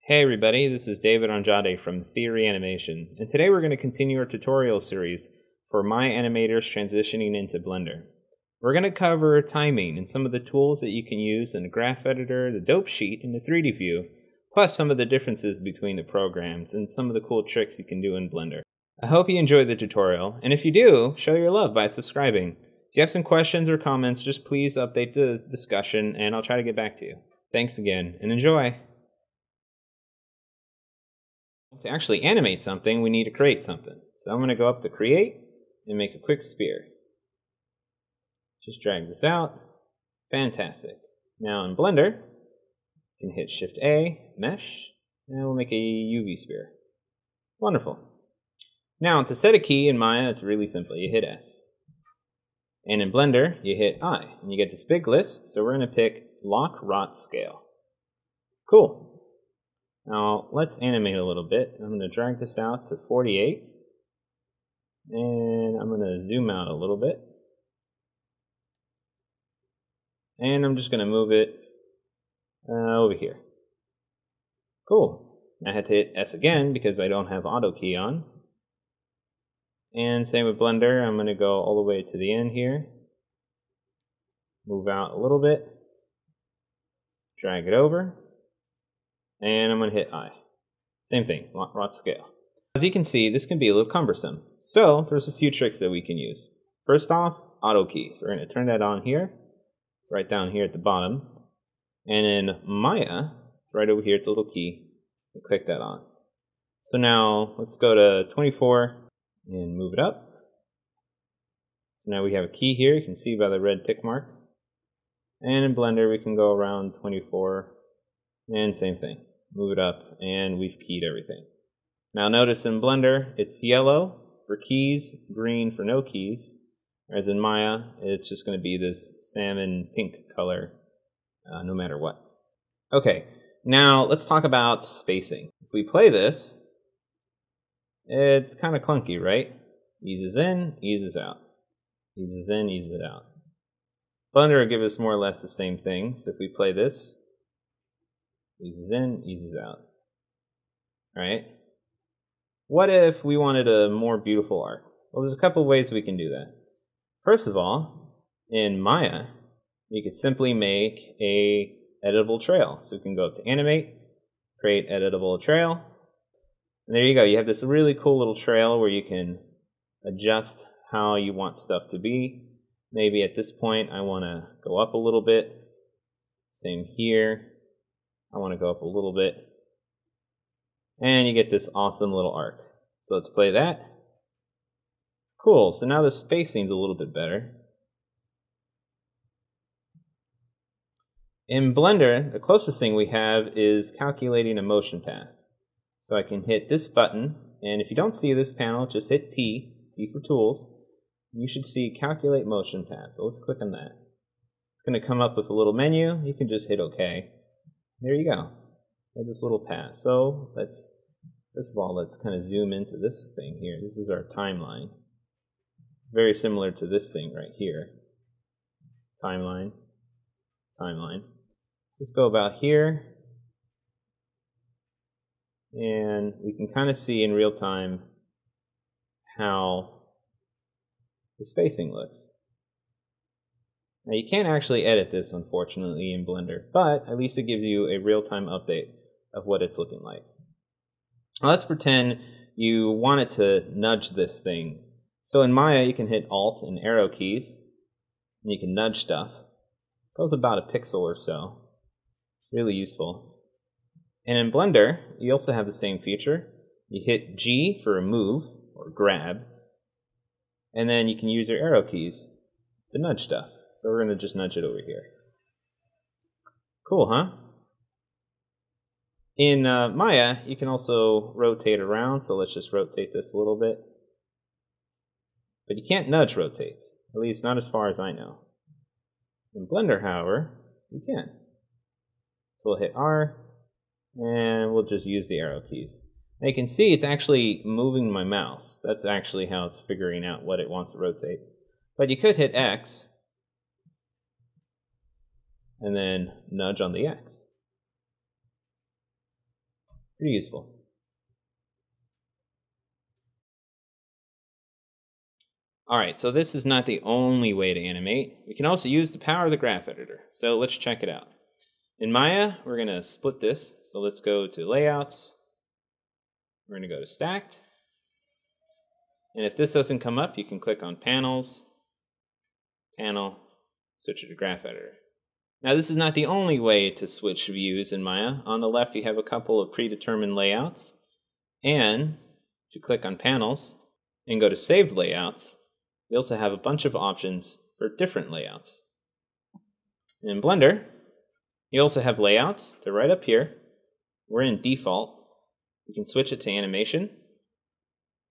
Hey everybody, this is David Andrade from Theory Animation, and today we're going to continue our tutorial series for My Animators transitioning into Blender. We're going to cover timing and some of the tools that you can use in the graph editor, the dope sheet, and the 3D view, plus some of the differences between the programs and some of the cool tricks you can do in Blender. I hope you enjoyed the tutorial, and if you do, show your love by subscribing. If you have some questions or comments, just please update the discussion and I'll try to get back to you. Thanks again, and enjoy! To actually animate something, we need to create something. So I'm going to go up to Create and make a quick sphere. Just drag this out. Fantastic. Now in Blender, you can hit Shift-A, Mesh, and we'll make a UV sphere. Wonderful. Now to set a key in Maya, it's really simple. You hit S. And in Blender, you hit I. And you get this big list, so we're going to pick Lock Rot Scale. Cool. Now, let's animate a little bit. I'm going to drag this out to 48. And I'm going to zoom out a little bit. And I'm just going to move it over here. Cool. I had to hit S again because I don't have auto key on. And same with Blender. I'm going to go all the way to the end here. Move out a little bit. Drag it over. And I'm going to hit I. Same thing, rot scale. As you can see, this can be a little cumbersome. So there's a few tricks that we can use. First off, auto keys. We're going to turn that on here, right down here at the bottom. And in Maya, it's right over here, it's a little key. And click that on. So now let's go to 24 and move it up. Now we have a key here, you can see by the red tick mark. And in Blender, we can go around 24 and same thing. Move it up, and we've keyed everything. Now notice in Blender, it's yellow for keys, green for no keys, whereas in Maya, it's just going to be this salmon pink color, no matter what. Okay, now let's talk about spacing. If we play this, it's kind of clunky, right? Eases in, eases out. Eases in, eases out. Blender will give us more or less the same thing, so if we play this, eases in, eases out. Alright? What if we wanted a more beautiful arc? Well, there's a couple of ways we can do that. First of all, in Maya, you could simply make a editable trail. So we can go up to Animate, create editable trail, and there you go. You have this really cool little trail where you can adjust how you want stuff to be. Maybe at this point I want to go up a little bit. Same here. I want to go up a little bit. And you get this awesome little arc. So let's play that. Cool, so now the spacing's a little bit better. In Blender, the closest thing we have is calculating a motion path. So I can hit this button, and if you don't see this panel, just hit T for tools. You should see calculate motion path. So let's click on that. It's going to come up with a little menu. You can just hit OK. There you go. Have this little path. So first of all, let's kind of zoom into this thing here. This is our timeline. Very similar to this thing right here. Timeline, timeline. Let's go about here. And we can kind of see in real time how the spacing looks. Now you can't actually edit this, unfortunately, in Blender, but at least it gives you a real-time update of what it's looking like. Now let's pretend you wanted to nudge this thing. So in Maya, you can hit Alt and arrow keys, and you can nudge stuff. It goes about a pixel or so. Really useful. And in Blender, you also have the same feature. You hit G for move, or grab, and then you can use your arrow keys to nudge stuff. So we're going to just nudge it over here. Cool, huh? In Maya, you can also rotate around, so let's just rotate this a little bit. But you can't nudge rotates, at least not as far as I know. In Blender, however, you can. So we'll hit R, and we'll just use the arrow keys. Now you can see it's actually moving my mouse. That's actually how it's figuring out what it wants to rotate. But you could hit X, and then nudge on the X. Pretty useful. Alright, so this is not the only way to animate. We can also use the power of the graph editor. So let's check it out. In Maya, we're going to split this. So let's go to Layouts. We're going to go to Stacked. And if this doesn't come up, you can click on Panels, Panel, switch it to Graph Editor. Now this is not the only way to switch views in Maya. On the left, you have a couple of predetermined layouts. And if you click on Panels and go to Saved Layouts, you also have a bunch of options for different layouts. In Blender, you also have layouts. They're right up here. We're in Default. We can switch it to Animation.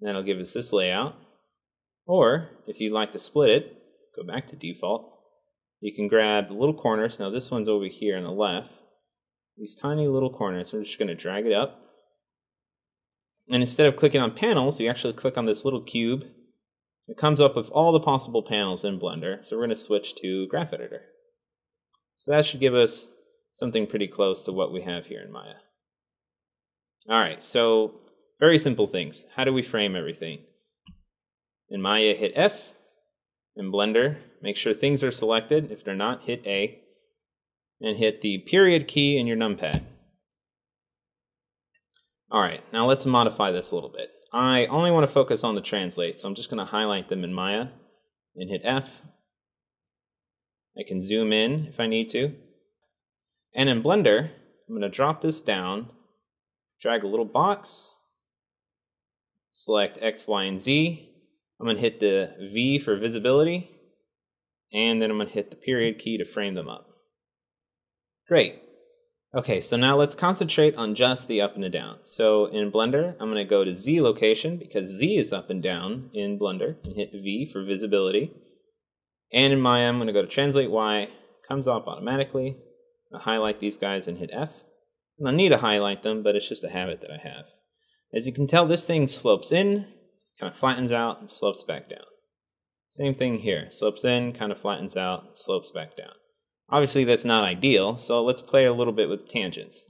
That'll give us this layout. Or, if you'd like to split it, go back to Default. You can grab the little corners. Now this one's over here on the left. These tiny little corners. We're just going to drag it up. And instead of clicking on Panels, you actually click on this little cube. It comes up with all the possible panels in Blender, so we're going to switch to Graph Editor. So that should give us something pretty close to what we have here in Maya. Alright, so very simple things. How do we frame everything? In Maya, hit F. In Blender, make sure things are selected. If they're not, hit A. And hit the period key in your numpad. Alright, now let's modify this a little bit. I only want to focus on the translate, so I'm just going to highlight them in Maya and hit F. I can zoom in if I need to. And in Blender, I'm going to drop this down, drag a little box, select X, Y, and Z. I'm going to hit the V for visibility, and then I'm going to hit the period key to frame them up. Great. Okay, so now let's concentrate on just the up and the down. So in Blender, I'm going to go to Z location because Z is up and down in Blender and hit V for visibility. And in Maya, I'm going to go to Translate Y, comes off automatically. I'll highlight these guys and hit F. And I'll need to highlight them, but it's just a habit that I have. As you can tell, this thing slopes in, kind of flattens out, and slopes back down. Same thing here, slopes in, kind of flattens out, slopes back down. Obviously that's not ideal, so let's play a little bit with tangents.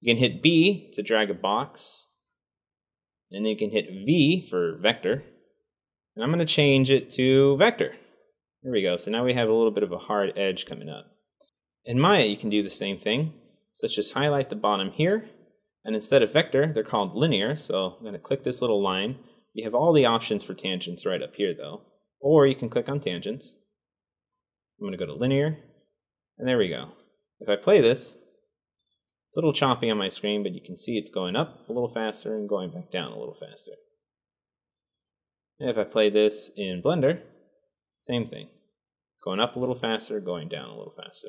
You can hit B to drag a box, and then you can hit V for vector, and I'm going to change it to vector. There we go, so now we have a little bit of a hard edge coming up. In Maya you can do the same thing, so let's just highlight the bottom here, and instead of vector, they're called linear, so I'm going to click this little line. You have all the options for tangents right up here though, or you can click on tangents. I'm going to go to linear. And there we go. If I play this, it's a little choppy on my screen, but you can see it's going up a little faster and going back down a little faster. And if I play this in Blender, same thing. Going up a little faster, going down a little faster.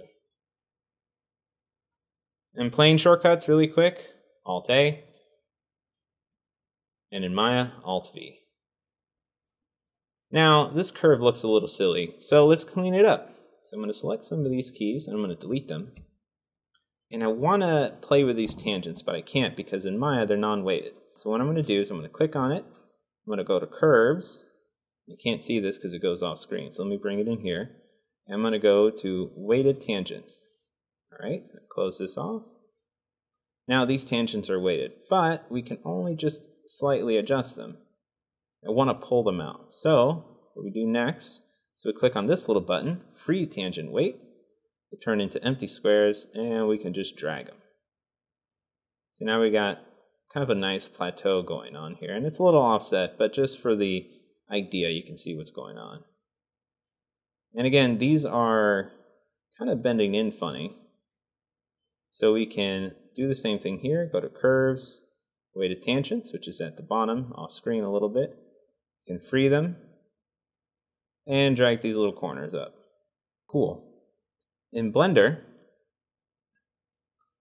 And plane shortcuts really quick, Alt-A. And in Maya, Alt-V. Now, this curve looks a little silly, so let's clean it up. So I'm going to select some of these keys, and I'm going to delete them. And I want to play with these tangents, but I can't because in Maya they're non-weighted. So what I'm going to do is I'm going to click on it. I'm going to go to Curves. You can't see this because it goes off screen, so let me bring it in here. And I'm going to go to Weighted Tangents. All right, close this off. Now these tangents are weighted, but we can only just slightly adjust them. I want to pull them out. So what we do next, so we click on this little button, Free Tangent Weight. They turn into empty squares, and we can just drag them. So now we got kind of a nice plateau going on here, and it's a little offset, but just for the idea, you can see what's going on. And again, these are kind of bending in funny. So we can do the same thing here, go to Curves, Weighted Tangents, which is at the bottom, off screen a little bit. You can free them, and drag these little corners up. Cool. In Blender,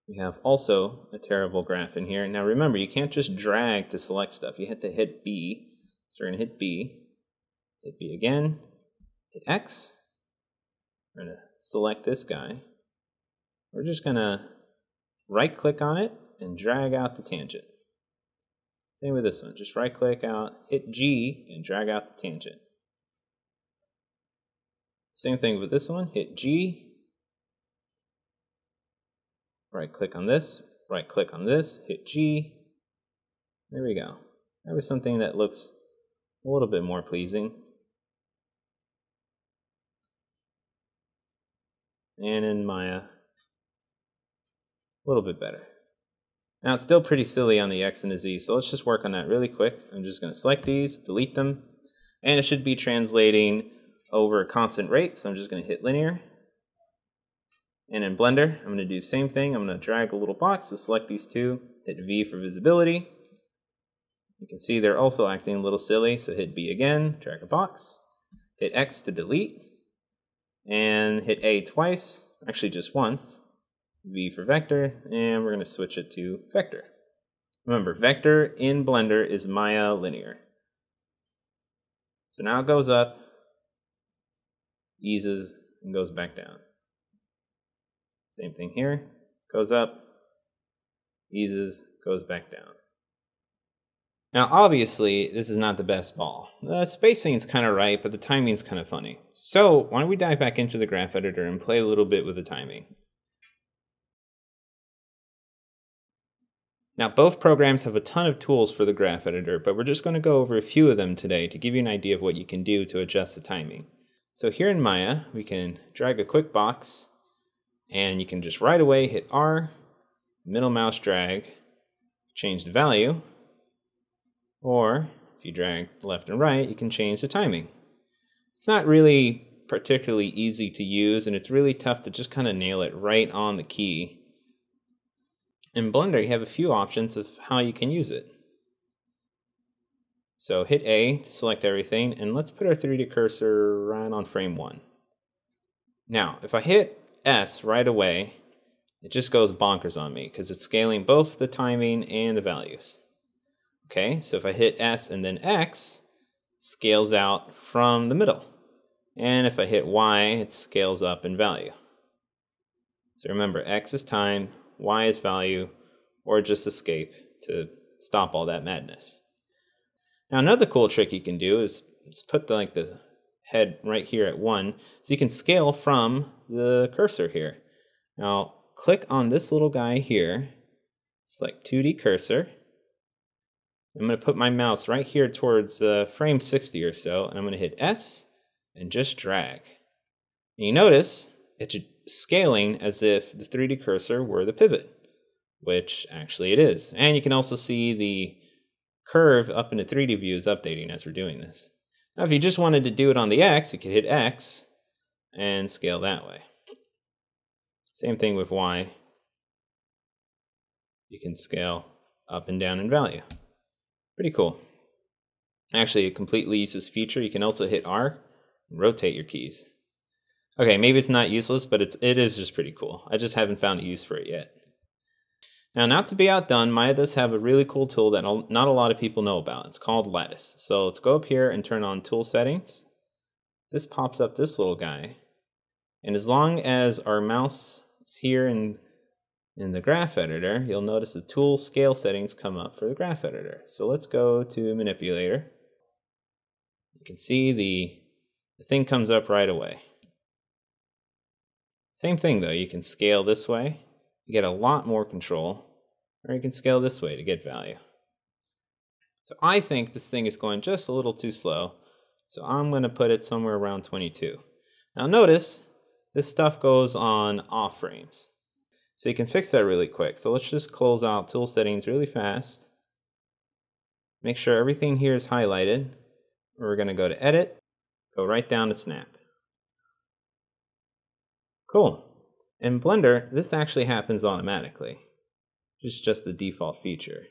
we have also a terrible graph in here. Now remember, you can't just drag to select stuff. You have to hit B. So we're going to hit B again, hit X. We're going to select this guy. We're just going to right-click on it and drag out the tangent. Same with this one. Just right-click out, hit G, and drag out the tangent. Same thing with this one, hit G, right click on this, hit G, There we go. That was something that looks a little bit more pleasing. And in Maya, a little bit better. Now it's still pretty silly on the X and the Z, so let's just work on that really quick. I'm just going to select these, delete them, and it should be translating over a constant rate, so I'm just going to hit linear. And in Blender, I'm going to do the same thing. I'm going to drag a little box to select these two, hit V for visibility. You can see they're also acting a little silly, so hit B again, drag a box, hit X to delete, and hit A twice, actually just once, V for vector, and we're going to switch it to vector. Remember, vector in Blender is Maya linear. So now it goes up, eases, and goes back down. Same thing here, goes up, eases, goes back down. Now obviously, this is not the best ball. The spacing's kind of right, but the timing's kind of funny. So why don't we dive back into the graph editor and play a little bit with the timing. Now both programs have a ton of tools for the graph editor, but we're just going to go over a few of them today to give you an idea of what you can do to adjust the timing. So here in Maya, we can drag a quick box, and you can just right away hit R, middle mouse drag, change the value, or if you drag left and right, you can change the timing. It's not really particularly easy to use, and it's really tough to just kind of nail it right on the key. In Blender, you have a few options of how you can use it. So hit A to select everything, and let's put our 3D cursor right on frame 1. Now, if I hit S right away, it just goes bonkers on me because it's scaling both the timing and the values. Okay, so if I hit S and then X, it scales out from the middle. And if I hit Y, it scales up in value. So remember, X is time, Y is value, or just escape to stop all that madness. Now another cool trick you can do is put the head right here at 1, so you can scale from the cursor here. Now click on this little guy here, select 2D cursor. I'm going to put my mouse right here towards frame 60 or so, and I'm going to hit S and just drag. And you notice it's scaling as if the 3D cursor were the pivot, which actually it is. And you can also see the curve up in the 3D view is updating as we're doing this. Now if you just wanted to do it on the X, you could hit X and scale that way. Same thing with Y. You can scale up and down in value. Pretty cool. Actually, it completely uses feature. You can also hit R and rotate your keys. Okay, maybe it's not useless, but it is just pretty cool. I just haven't found a use for it yet. Now, not to be outdone, Maya does have a really cool tool that not a lot of people know about. It's called Lattice. So let's go up here and turn on Tool Settings. This pops up this little guy. And as long as our mouse is here in the graph editor, you'll notice the tool scale settings come up for the graph editor. So let's go to Manipulator. You can see the thing comes up right away. Same thing though, you can scale this way, you get a lot more control, or you can scale this way to get value. So I think this thing is going just a little too slow, so I'm going to put it somewhere around 22. Now notice, this stuff goes on off frames. So you can fix that really quick. So let's just close out tool settings really fast. Make sure everything here is highlighted. We're going to go to edit, go right down to snap. Cool. In Blender, this actually happens automatically. It's just the default feature.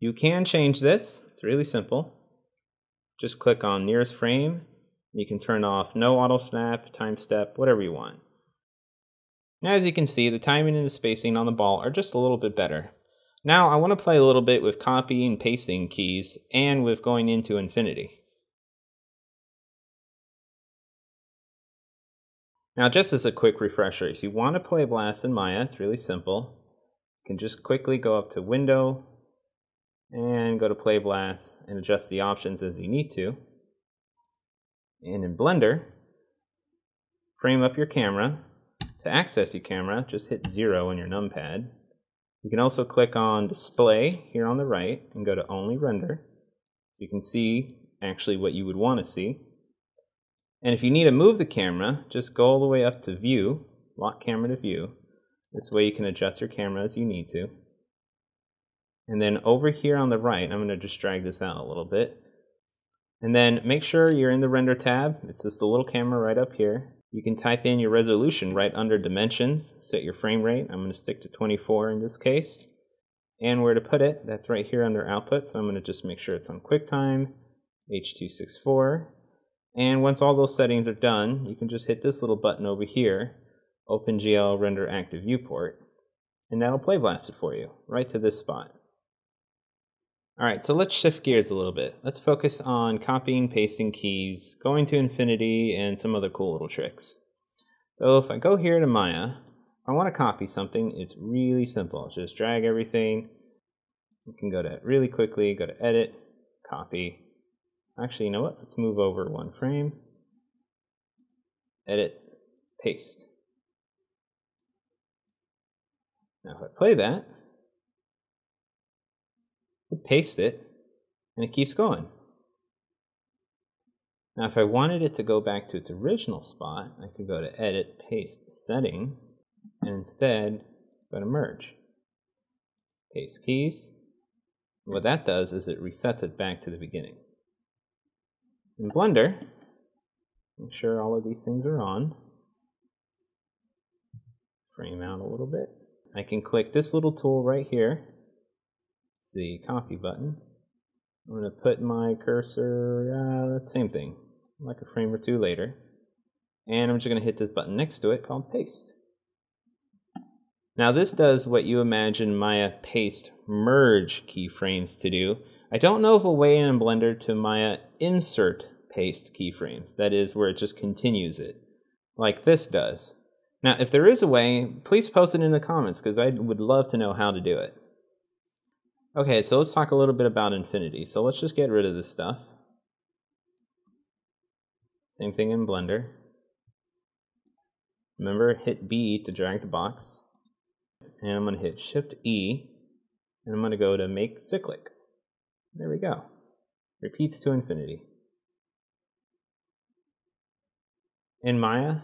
You can change this. It's really simple. Just click on nearest frame. You can turn off no auto snap, time step, whatever you want. Now, as you can see, the timing and the spacing on the ball are just a little bit better. Now, I want to play a little bit with copy and pasting keys and with going into infinity. Now, just as a quick refresher, if you want to play Blast in Maya, it's really simple. You can just quickly go up to Window and go to Play Blast and adjust the options as you need to. And in Blender, frame up your camera. To access your camera, just hit 0 on your numpad. You can also click on Display here on the right and go to Only Render. You can see actually what you would want to see. And if you need to move the camera, just go all the way up to View, Lock Camera to View. This way you can adjust your camera as you need to. And then over here on the right, I'm going to just drag this out a little bit. And then make sure you're in the Render tab. It's just the little camera right up here. You can type in your resolution right under Dimensions, set your frame rate. I'm going to stick to 24 in this case. And where to put it, that's right here under Output. So I'm going to just make sure it's on QuickTime, H.264. And once all those settings are done, you can just hit this little button over here, OpenGL Render Active Viewport, and that'll play blast it for you, right to this spot. Alright, so let's shift gears a little bit. Let's focus on copying, pasting keys, going to infinity, and some other cool little tricks. So if I go here to Maya, if I want to copy something, it's really simple. Just drag everything. You can go to really quickly, go to Edit, Copy. Actually, you know what? Let's move over one frame. Edit, Paste. Now if I play that, paste it, and it keeps going. Now if I wanted it to go back to its original spot, I could go to Edit, Paste, Settings, and instead go to Merge. Paste keys. And what that does is it resets it back to the beginning. In Blender, make sure all of these things are on. Frame out a little bit. I can click this little tool right here. The copy button. I'm going to put my cursor, that's the same thing, like a frame or two later. And I'm just going to hit this button next to it called Paste. Now this does what you imagine Maya Paste Merge keyframes to do. I don't know of a way in Blender to Maya Insert Paste keyframes. That is where it just continues it, like this does. Now if there is a way, please post it in the comments because I would love to know how to do it. Okay, so let's talk a little bit about infinity. So let's just get rid of this stuff. Same thing in Blender. Remember, hit B to drag the box. And I'm going to hit Shift E, and I'm going to go to Make Cyclic. There we go. Repeats to infinity. In Maya,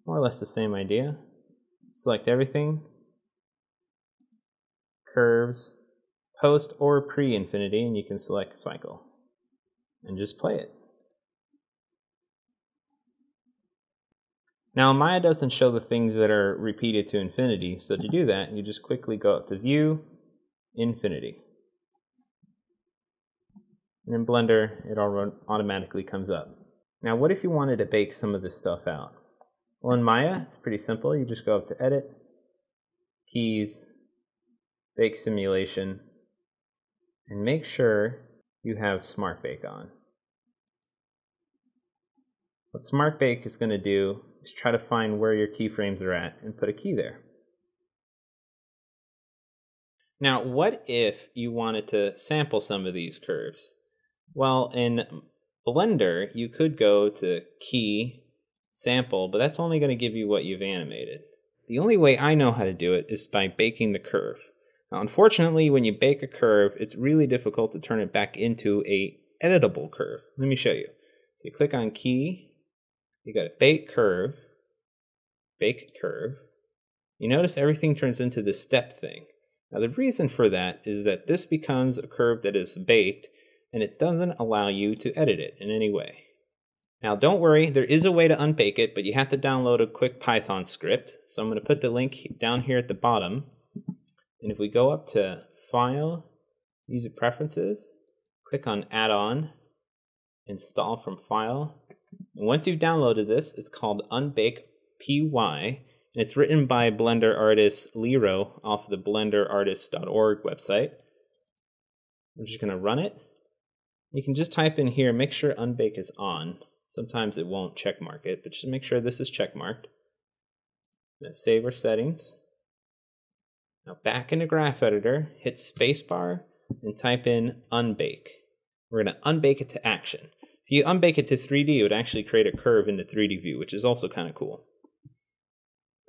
more or less the same idea. Select everything. Curves. Post or pre-infinity, and you can select cycle and just play it. Now Maya doesn't show the things that are repeated to infinity, so to do that you just quickly go up to View, Infinity. And in Blender it all automatically comes up. Now what if you wanted to bake some of this stuff out? Well in Maya it's pretty simple. You just go up to Edit, Keys, Bake Simulation, and make sure you have Smart Bake on. What Smart Bake is going to do is try to find where your keyframes are at and put a key there. Now, what if you wanted to sample some of these curves? Well, in Blender, you could go to Key, Sample, but that's only going to give you what you've animated. The only way I know how to do it is by baking the curve. Now, unfortunately, when you bake a curve, it's really difficult to turn it back into a editable curve. Let me show you. So you click on Key, you go to Bake Curve. You notice everything turns into this step thing. Now the reason for that is that this becomes a curve that is baked, and it doesn't allow you to edit it in any way. Now don't worry, there is a way to unbake it, but you have to download a quick Python script. So I'm going to put the link down here at the bottom. And if we go up to File, User Preferences, click on Add-on, Install from File. And once you've downloaded this, it's called Unbake PY, and it's written by Blender artist Lero off the blenderartist.org website. I'm just going to run it. You can just type in here, make sure Unbake is on. Sometimes it won't checkmark it, but just make sure this is checkmarked. Let's save our settings. Now back in the graph editor, hit spacebar and type in unbake. We're going to unbake it to action. If you unbake it to 3D, it would actually create a curve in the 3D view, which is also kind of cool.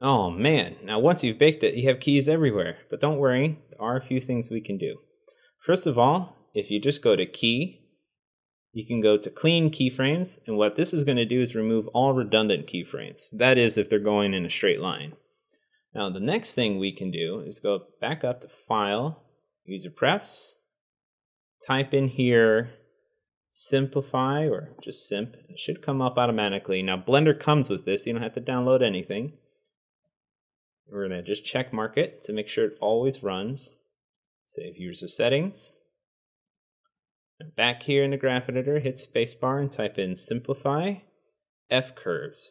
Oh man, now once you've baked it, you have keys everywhere. But don't worry, there are a few things we can do. First of all, if you just go to Key, you can go to Clean Keyframes, and what this is going to do is remove all redundant keyframes. That is, if they're going in a straight line. Now the next thing we can do is go back up to File, User Prefs, type in here Simplify, or just Simp. It should come up automatically. Now Blender comes with this, you don't have to download anything. We're going to just check mark it to make sure it always runs. Save user settings. And back here in the graph editor, hit spacebar and type in Simplify F curves.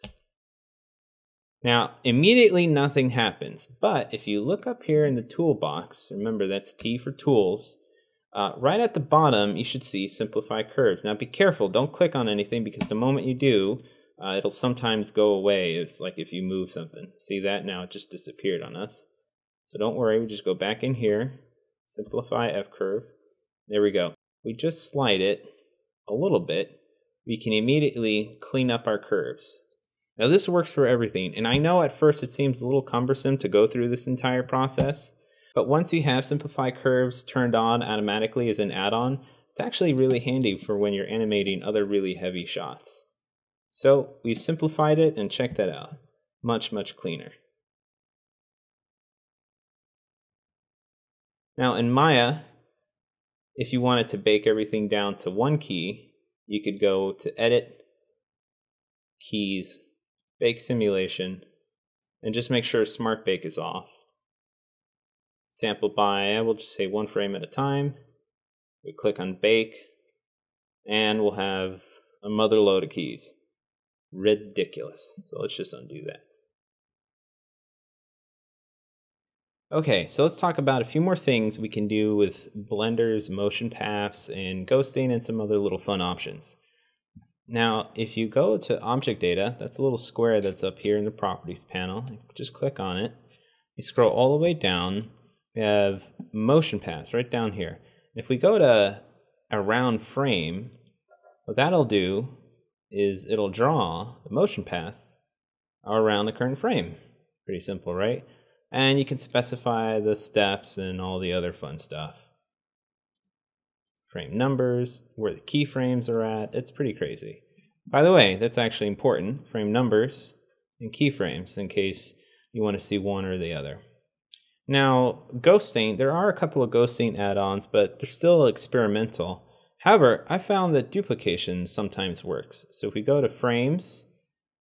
Now, immediately nothing happens, but if you look up here in the toolbox, remember that's T for tools, right at the bottom you should see Simplify Curves. Now be careful, don't click on anything, because the moment you do, it'll sometimes go away. It's like if you move something. See that? Now it just disappeared on us. So don't worry, we just go back in here, Simplify F curve. There we go. We just slide it a little bit, we can immediately clean up our curves. Now this works for everything, and I know at first it seems a little cumbersome to go through this entire process, but once you have Simplify Curves turned on automatically as an add-on, it's actually really handy for when you're animating other really heavy shots. So we've simplified it, and check that out. Much, much cleaner. Now in Maya, if you wanted to bake everything down to one key, you could go to Edit, Keys, Bake Simulation, and just make sure Smart Bake is off. Sample by, I will just say 1 frame at a time. We click on Bake, and we'll have a mother load of keys. Ridiculous. So let's just undo that. Okay, so let's talk about a few more things we can do with Blender's motion paths and ghosting and some other little fun options. Now, if you go to Object Data, that's a little square that's up here in the Properties panel. Just click on it. You scroll all the way down. We have Motion Paths right down here. If we go to Around Frame, what that'll do is it'll draw the motion path around the current frame. Pretty simple, right? And you can specify the steps and all the other fun stuff. Frame numbers, where the keyframes are at. It's pretty crazy. By the way, that's actually important. Frame numbers and keyframes in case you want to see one or the other. Now, ghosting, there are a couple of ghosting add-ons, but they're still experimental. However, I found that duplication sometimes works. So if we go to frames,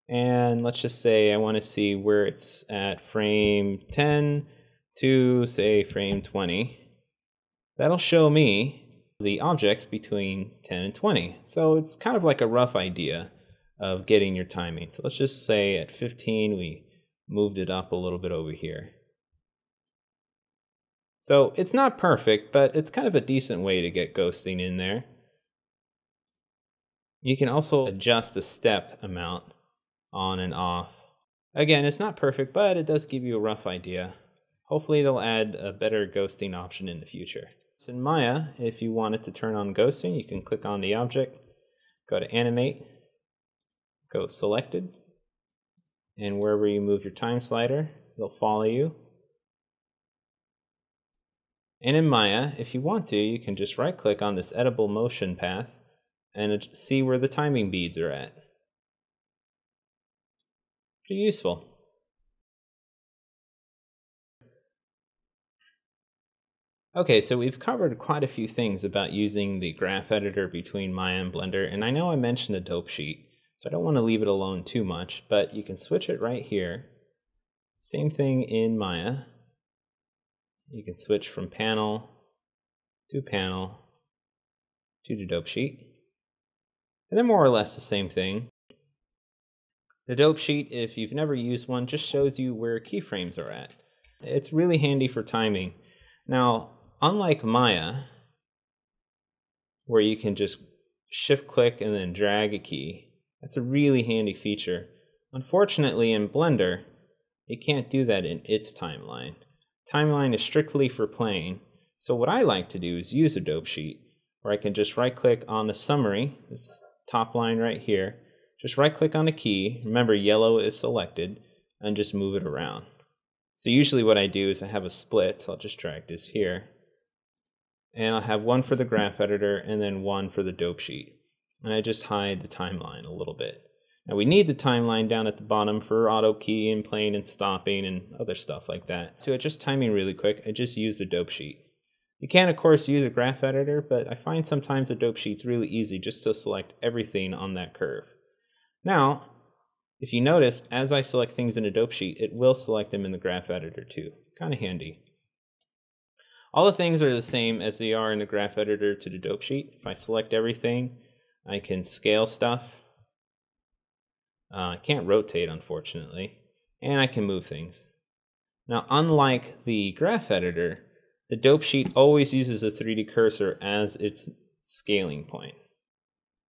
and let's just say I want to see where it's at frame 10 to, say, frame 20, that'll show me the objects between 10 and 20. So it's kind of like a rough idea of getting your timing. So let's just say at 15 we moved it up a little bit over here. So it's not perfect, but it's kind of a decent way to get ghosting in there. You can also adjust the step amount on and off. Again, it's not perfect, but it does give you a rough idea. Hopefully they'll add a better ghosting option in the future. So in Maya, if you wanted to turn on ghosting, you can click on the object, go to Animate, go Selected, and wherever you move your time slider, it'll follow you. And in Maya, if you want to, you can just right-click on this editable motion path and see where the timing beads are at. Pretty useful. Okay, so we've covered quite a few things about using the graph editor between Maya and Blender, and I know I mentioned the dope sheet, so I don't want to leave it alone too much, but you can switch it right here. Same thing in Maya. You can switch from panel to the dope sheet. And they're more or less the same thing. The dope sheet, if you've never used one, just shows you where keyframes are at. It's really handy for timing. Now, unlike Maya, where you can just shift click and then drag a key, that's a really handy feature. Unfortunately, in Blender, you can't do that in its timeline. Timeline is strictly for playing. So what I like to do is use a dope sheet, where I can just right click on the summary, this top line right here, just right click on a key. Remember, yellow is selected. and just move it around. So usually what I do is I have a split, so I'll just drag this here. And I'll have one for the graph editor and then one for the dope sheet. And I just hide the timeline a little bit. Now we need the timeline down at the bottom for auto key and playing and stopping and other stuff like that. To adjust timing really quick, I just use the dope sheet. You can of course use a graph editor, but I find sometimes the dope sheet's really easy just to select everything on that curve. Now, if you notice, as I select things in a dope sheet, it will select them in the graph editor too. Kind of handy. All the things are the same as they are in the graph editor to the dope sheet. If I select everything, I can scale stuff. I can't rotate, unfortunately, and I can move things. Now, unlike the graph editor, the dope sheet always uses a 3D cursor as its scaling point.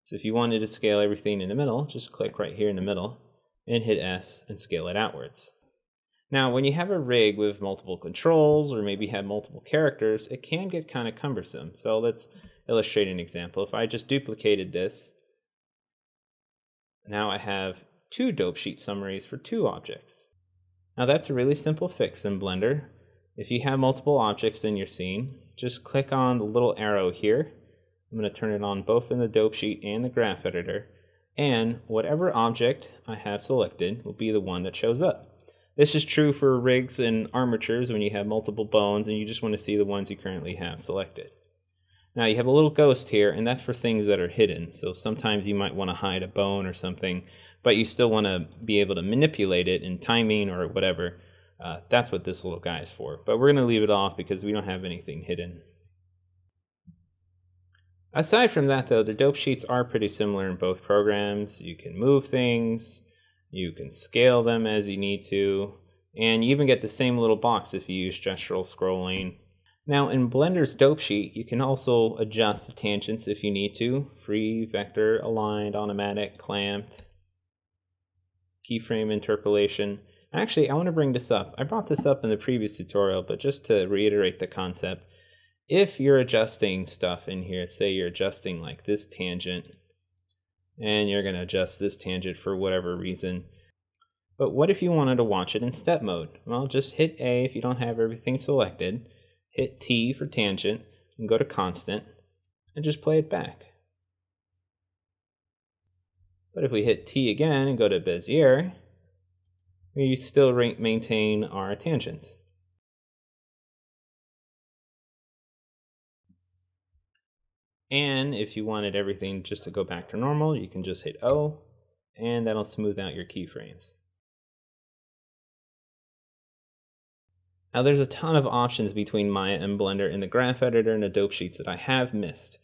So if you wanted to scale everything in the middle, just click right here in the middle and hit S and scale it outwards. Now, when you have a rig with multiple controls or maybe have multiple characters, it can get kind of cumbersome. So let's illustrate an example. If I just duplicated this, now I have two dope sheet summaries for two objects. Now that's a really simple fix in Blender. If you have multiple objects in your scene, just click on the little arrow here. I'm going to turn it on both in the dope sheet and the graph editor, and whatever object I have selected will be the one that shows up. This is true for rigs and armatures when you have multiple bones and you just want to see the ones you currently have selected. Now you have a little ghost here, and that's for things that are hidden. So sometimes you might want to hide a bone or something, but you still want to be able to manipulate it in timing or whatever. That's what this little guy is for. But we're going to leave it off because we don't have anything hidden. Aside from that though, the dope sheets are pretty similar in both programs. You can move things, you can scale them as you need to, and you even get the same little box if you use gestural scrolling. Now in Blender's dope sheet, you can also adjust the tangents if you need to. Free, vector, aligned, automatic, clamped, keyframe interpolation. Actually, I want to bring this up. I brought this up in the previous tutorial, but just to reiterate the concept, if you're adjusting stuff in here, say you're adjusting like this tangent, and you're going to adjust this tangent for whatever reason, but what if you wanted to watch it in step mode? Well, just hit A if you don't have everything selected, hit T for tangent, and go to constant, and just play it back. But if we hit T again and go to Bezier, we still maintain our tangents. And if you wanted everything just to go back to normal, you can just hit O, and that'll smooth out your keyframes. Now there's a ton of options between Maya and Blender in the graph editor and the dope sheets that I have missed.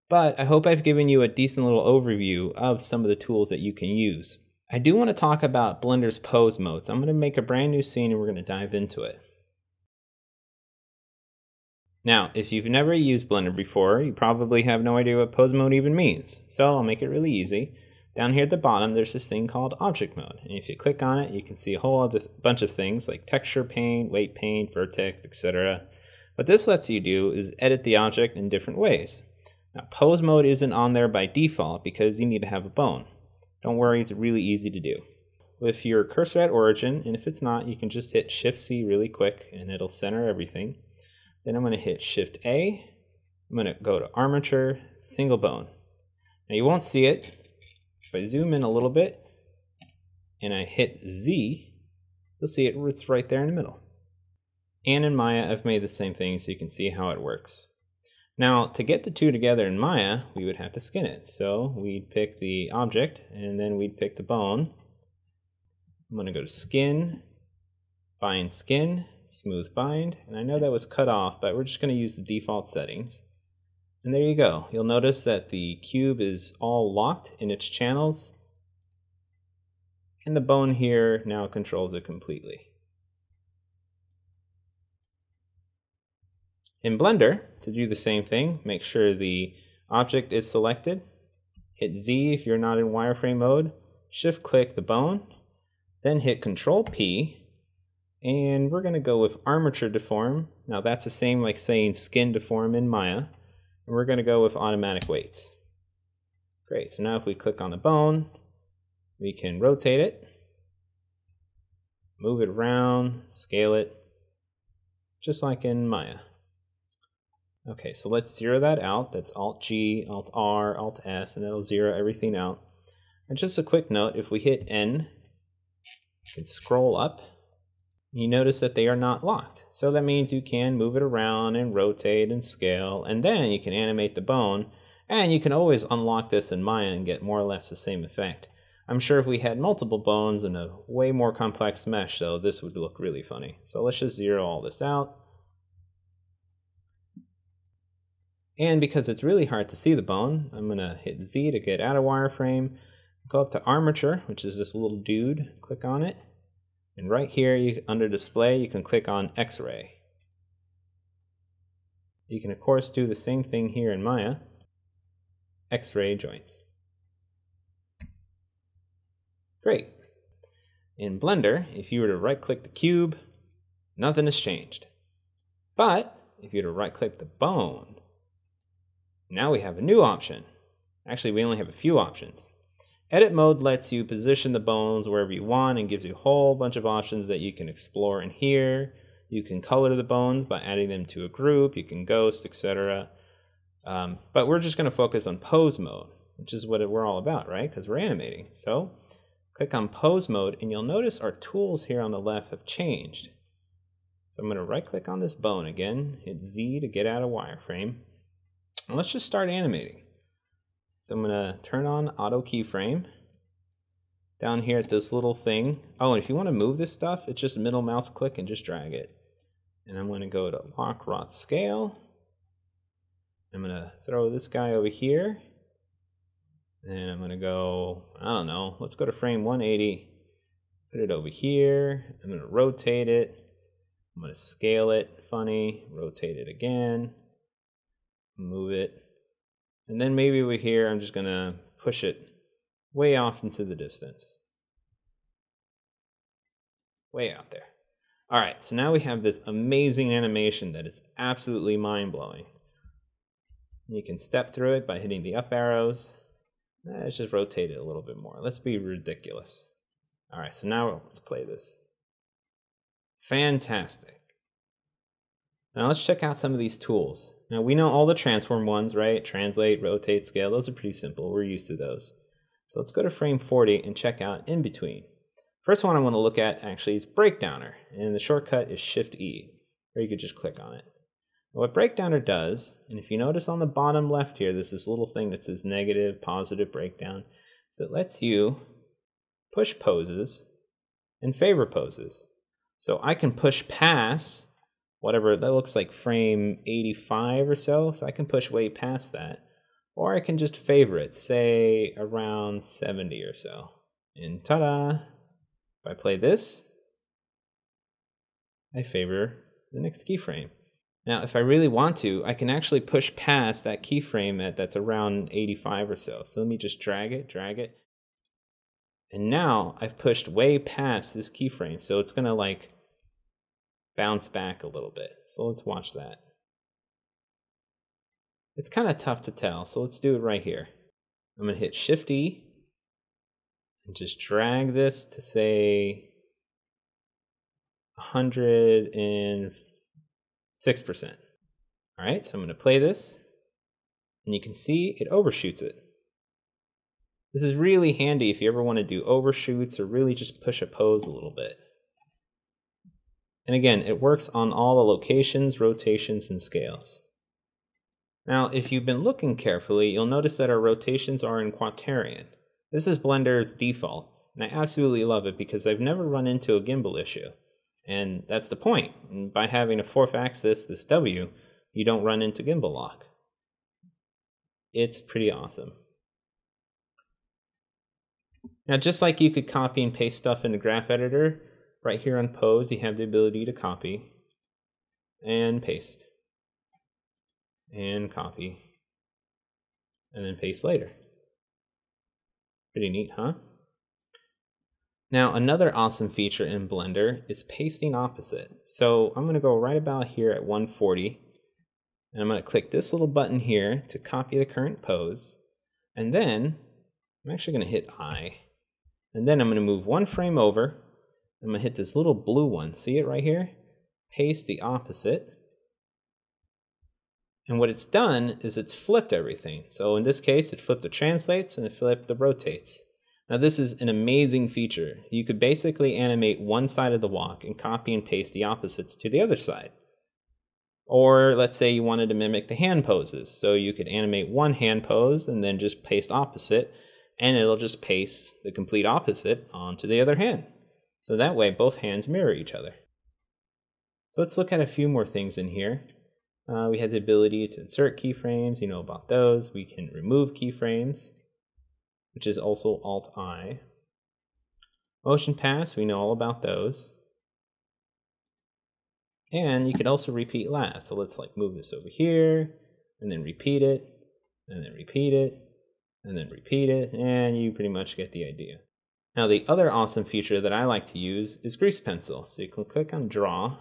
But I hope I've given you a decent little overview of some of the tools that you can use. I do want to talk about Blender's pose modes. I'm going to make a brand new scene and we're going to dive into it. Now, if you've never used Blender before, you probably have no idea what pose mode even means. So I'll make it really easy. Down here at the bottom, there's this thing called object mode. And if you click on it, you can see a whole other bunch of things like texture paint, weight paint, vertex, etc. What this lets you do is edit the object in different ways. Now, pose mode isn't on there by default because you need to have a bone. Don't worry, it's really easy to do. With your cursor at origin, and if it's not, you can just hit Shift-C really quick and it'll center everything. Then I'm going to hit Shift-A. I'm going to go to Armature, Single Bone. Now you won't see it. If I zoom in a little bit and I hit Z, you'll see it, it's right there in the middle. And in Maya, I've made the same thing so you can see how it works. Now, to get the two together in Maya, we would have to skin it. So we'd pick the object and then we'd pick the bone. I'm going to go to Skin, Bind Skin, Smooth Bind, and I know that was cut off, but we're just going to use the default settings. And there you go. You'll notice that the cube is all locked in its channels, and the bone here now controls it completely. In Blender, to do the same thing, make sure the object is selected, hit Z if you're not in wireframe mode, shift click the bone, then hit Control P, and we're going to go with Armature Deform. Now that's the same like saying Skin Deform in Maya, and we're going to go with Automatic Weights. Great, so now if we click on the bone, we can rotate it, move it around, scale it, just like in Maya. Okay, so let's zero that out. That's Alt-G, Alt-R, Alt-S, and it'll zero everything out. And just a quick note, if we hit N, you can scroll up. You notice that they are not locked. So that means you can move it around and rotate and scale, and then you can animate the bone, and you can always unlock this in Maya and get more or less the same effect. I'm sure if we had multiple bones and a way more complex mesh, though, this would look really funny. So let's just zero all this out. And because it's really hard to see the bone, I'm going to hit Z to get out of wireframe, go up to armature, which is this little dude, click on it. And right here, under display, you can click on X-ray. You can, of course, do the same thing here in Maya. X-ray joints. Great. In Blender, if you were to right-click the cube, nothing has changed. But if you were to right-click the bone, now we have a new option. Actually, we only have a few options. Edit mode lets you position the bones wherever you want and gives you a whole bunch of options that you can explore in here. You can color the bones by adding them to a group, you can ghost, etc. But we're just going to focus on pose mode, which is what we're all about, right? Because we're animating. So click on pose mode and you'll notice our tools here on the left have changed. So I'm going to right click on this bone again, hit Z to get out of wireframe. And let's just start animating. So I'm going to turn on auto keyframe. Down here at this little thing. Oh, and if you want to move this stuff, it's just middle mouse click and just drag it. And I'm going to go to lock rot scale. I'm going to throw this guy over here. And I'm going to go, I don't know, let's go to frame 180. Put it over here. I'm going to rotate it. I'm going to scale it funny. Rotate it again. Move it. And then maybe over here, I'm just going to push it way off into the distance. Way out there. All right, so now we have this amazing animation that is absolutely mind-blowing. You can step through it by hitting the up arrows. Let's just rotate it a little bit more. Let's be ridiculous. All right, so now let's play this. Fantastic. Now let's check out some of these tools. Now we know all the transform ones, right? Translate, rotate, scale, those are pretty simple. We're used to those. So let's go to frame 40 and check out in between. First one I want to look at actually is Breakdowner, and the shortcut is Shift-E, or you could just click on it. What Breakdowner does, and if you notice on the bottom left here, there's this little thing that says negative, positive breakdown. So it lets you push poses and favor poses. So I can push past whatever, that looks like frame 85 or so, so I can push way past that. Or I can just favor it, say around 70 or so. And ta-da! If I play this, I favor the next keyframe. Now, if I really want to, I can actually push past that keyframe that's around 85 or so. So let me just drag it. And now I've pushed way past this keyframe, so it's gonna like bounce back a little bit. So let's watch that. It's kind of tough to tell, so let's do it right here. I'm gonna hit Shift-E and just drag this to say 106%. All right, so I'm gonna play this, and you can see it overshoots it. This is really handy if you ever want to do overshoots or really just push a pose a little bit. And again, it works on all the locations, rotations, and scales. Now, if you've been looking carefully, you'll notice that our rotations are in quaternion. This is Blender's default, and I absolutely love it because I've never run into a gimbal issue. And that's the point. And by having a fourth axis, this W, you don't run into gimbal lock. It's pretty awesome. Now, just like you could copy and paste stuff in the graph editor, right here on pose, you have the ability to copy and paste and copy and then paste later. Pretty neat, huh? Now, another awesome feature in Blender is pasting opposite. So I'm going to go right about here at 140, and I'm going to click this little button here to copy the current pose, and then I'm actually going to hit I, and then I'm going to move one frame over, I'm going to hit this little blue one. See it right here? Paste the opposite. And what it's done is it's flipped everything. So in this case, it flipped the translates and it flipped the rotates. Now this is an amazing feature. You could basically animate one side of the walk and copy and paste the opposites to the other side. Or let's say you wanted to mimic the hand poses. So you could animate one hand pose and then just paste opposite, and it'll just paste the complete opposite onto the other hand. So that way both hands mirror each other. So let's look at a few more things in here. We had the ability to insert keyframes, you know about those. We can remove keyframes, which is also Alt-I. Motion pass, we know all about those. And you could also repeat last. So let's like move this over here, and then repeat it, and then repeat it, and then repeat it, and you pretty much get the idea. Now the other awesome feature that I like to use is Grease Pencil. So you can click on Draw,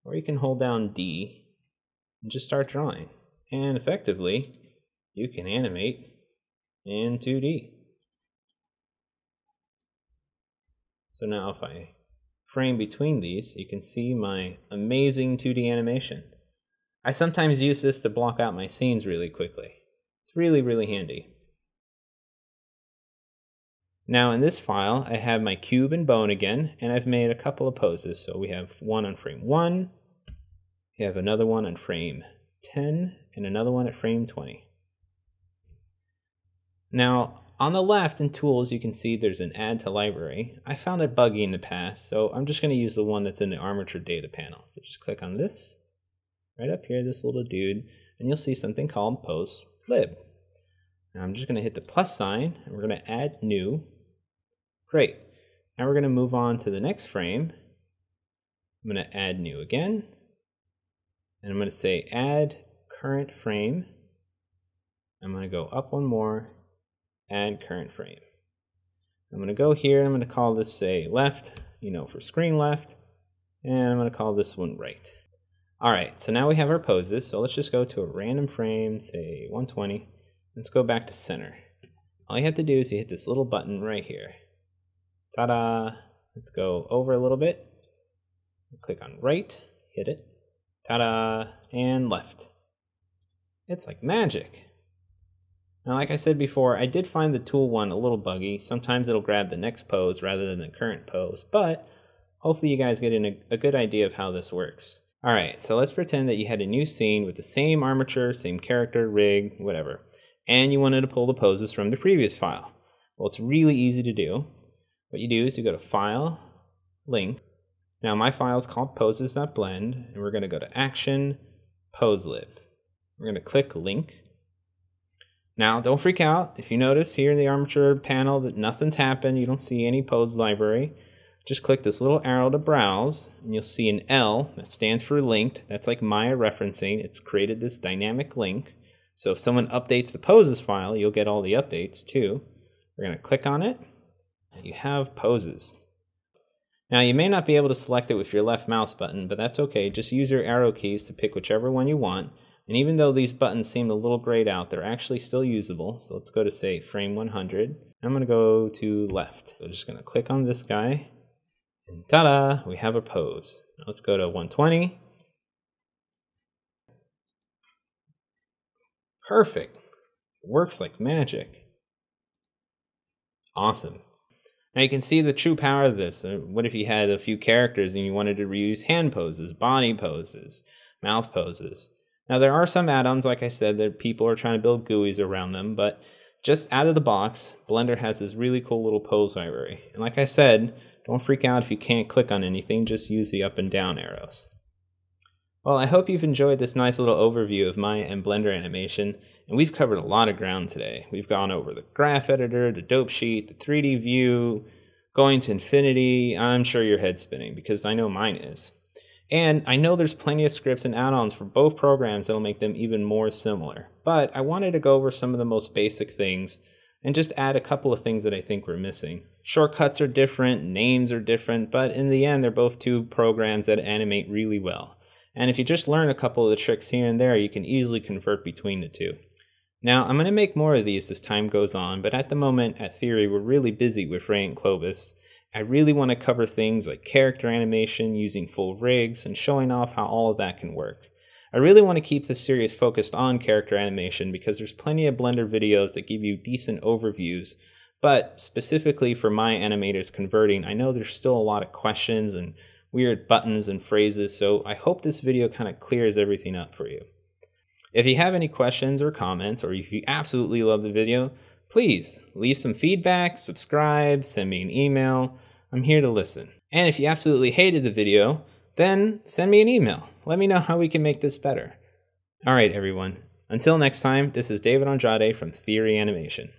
or you can hold down D, and just start drawing. And effectively, you can animate in 2D. So now if I frame between these, you can see my amazing 2D animation. I sometimes use this to block out my scenes really quickly. It's really, really handy. Now in this file, I have my cube and bone again, and I've made a couple of poses. So we have one on frame 1, we have another one on frame 10, and another one at frame 20. Now, on the left in Tools, you can see there's an Add to Library. I found it buggy in the past, so I'm just going to use the one that's in the Armature Data panel. So just click on this, right up here, this little dude, and you'll see something called Pose Lib. Now I'm just going to hit the plus sign, and we're going to add new. Great. Now we're going to move on to the next frame. I'm going to add new again. And I'm going to say add current frame. I'm going to go up one more, add current frame. I'm going to go here, I'm going to call this, say, left, you know, for screen left. And I'm going to call this one right. All right, so now we have our poses. So let's just go to a random frame, say 120. Let's go back to center. All you have to do is you hit this little button right here. Ta-da! Let's go over a little bit. Click on right, hit it. Ta-da! And left. It's like magic. Now, like I said before, I did find the tool one a little buggy. Sometimes it'll grab the next pose rather than the current pose, but hopefully you guys get a good idea of how this works. All right, so let's pretend that you had a new scene with the same armature, same character, rig, whatever, and you wanted to pull the poses from the previous file. Well, it's really easy to do. What you do is you go to File, Link. Now my file is called poses.blend, and we're going to go to Action, PoseLib. We're going to click Link. Now don't freak out if you notice here in the armature panel that nothing's happened, you don't see any pose library. Just click this little arrow to browse, and you'll see an L that stands for linked. That's like Maya referencing. It's created this dynamic link. So if someone updates the poses file, you'll get all the updates too. We're going to click on it, and you have poses. Now you may not be able to select it with your left mouse button, but that's okay. Just use your arrow keys to pick whichever one you want. And even though these buttons seem a little grayed out, they're actually still usable. So let's go to, say, frame 100. I'm going to go to left. So I'm just going to click on this guy. And ta-da! We have a pose. Now let's go to 120. Perfect. Works like magic. Awesome. Now you can see the true power of this. What if you had a few characters and you wanted to reuse hand poses, body poses, mouth poses? Now there are some add-ons, like I said, that people are trying to build GUIs around them, but just out of the box, Blender has this really cool little pose library. And like I said, don't freak out if you can't click on anything, just use the up and down arrows. Well, I hope you've enjoyed this nice little overview of Maya and Blender animation, and we've covered a lot of ground today. We've gone over the graph editor, the dope sheet, the 3D view, going to infinity. I'm sure your head's spinning because I know mine is. And I know there's plenty of scripts and add-ons for both programs that'll make them even more similar. But I wanted to go over some of the most basic things and just add a couple of things that I think we're missing. Shortcuts are different, names are different, but in the end, they're both two programs that animate really well. And if you just learn a couple of the tricks here and there, you can easily convert between the two. Now, I'm going to make more of these as time goes on, but at the moment, at Theory, we're really busy with Ray and Clovis, I really want to cover things like character animation using full rigs and showing off how all of that can work. I really want to keep this series focused on character animation because there's plenty of Blender videos that give you decent overviews, but specifically for my animators converting, I know there's still a lot of questions and weird buttons and phrases, so I hope this video kind of clears everything up for you. If you have any questions or comments, or if you absolutely love the video, please leave some feedback, subscribe, send me an email. I'm here to listen. And if you absolutely hated the video, then send me an email. Let me know how we can make this better. Alright everyone, until next time, this is David Andrade from Theory Animation.